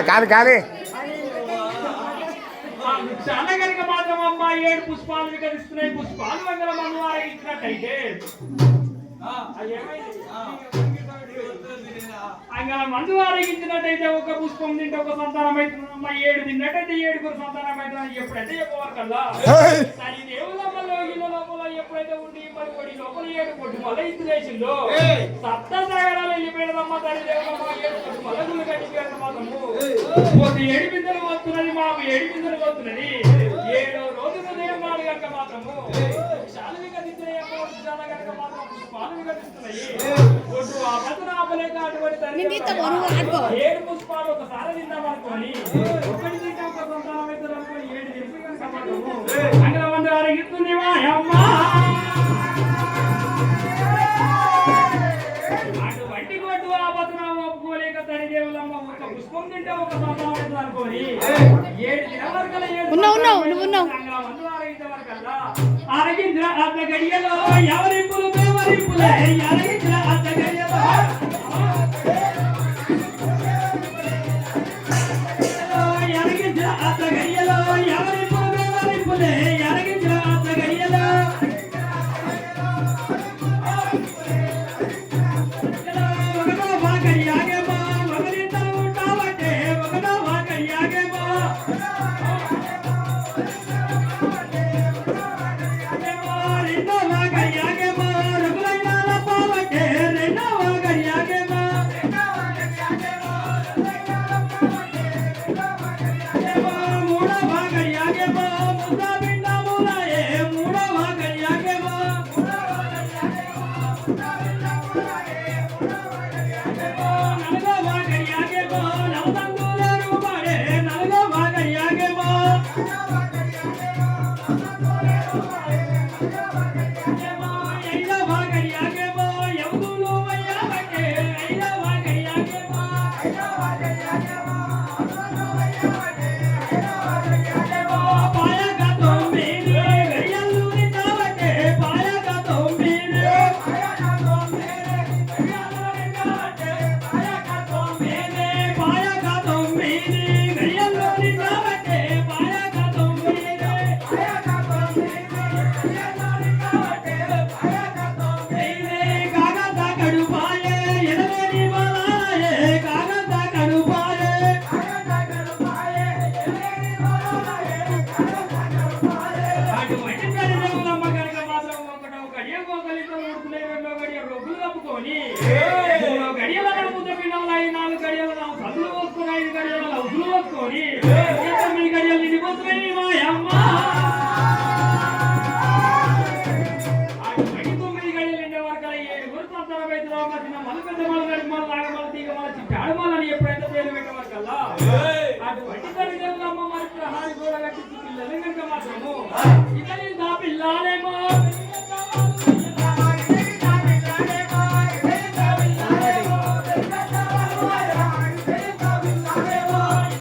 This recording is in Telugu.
కాదు కాదు చాలా కనుక మాత్రం అమ్మా 7 పుష్పాలు వికరిస్తున్నాయి. పుష్పాలు వందల మంది ఆరగించినట్టయితే అంగళ మందు ఆరగించినట్టయితే ఒక పుష్పం తింటే ఒక సంతానం అవుతుందమ్మా. 7 తిన్నట్టయితే 7 సంతానం అవుతుంది. ఎప్పుడైతే చెప్పవాలి కదా సరి దేవులమ్మలో ఇళ్ళ లోపల ఎప్పుడైతే ఉండి మరి కొడి లోపల 7 కొట్టు మళ్ళీ ఇత్తు వేసిందో సప్త సాగరాలు వెళ్ళిపోయేదమ్మా. తల్లి దేవులమ్మ 7 కొట్టు మళ్ళీ కట్టిపోయారు మాత్రము. 7 బిందెలు వస్తున్నది మాకు 7 బిందెలు వస్తున్నది. 7వ రోజు ఉదయం 4 గంటల మాత్రము చాలా వికటిస్తున్నాయి అమ్మ. చాలా గంటల మాత్రం పుష్పాలు వికటిస్తున్నాయి. కొట్టు ఆ పక్కన ఆపలేక అటువంటి 7 పుష్పాలు ఒకసారి తిందామనుకోని ఒకటి తింటే ఒక సంతానం అవుతుంది అనుకోని 7 చెప్పి కనుక మాత్రము అంగళ మంది అరిగిస్తుంది అమ్మా. అటువంటి కొట్టు ఆ పక్కన ఒప్పుకోలేక తల్లి దేవులమ్మ ఒక పుష్పం తింటే ఒక సంతానం అవుతుంది అనుకోని 7 దినాల వరకు ఆరగించిన అర్ధ గడియలో ఎవరింపులు మేవరింపులే అరగించిన అర్ధ గడియలో అరగించిన అర్ధ గడియలో ఎవరింపులు మేవరింపులే అరగించిన అర్ధ గడియలో ఒకటో వాకరి ఆగేమో ఒకరిద్దరు ఉంటావంటే ఒకటో వాకరి ఆగేమో ఎప్పుడైతే పేరు పెట్టవరకల్లా అటువంటి తల్లి దేవులమ్మ మరి ప్రహారీ గోడ కట్టి పిల్లలు కనుక మాత్రము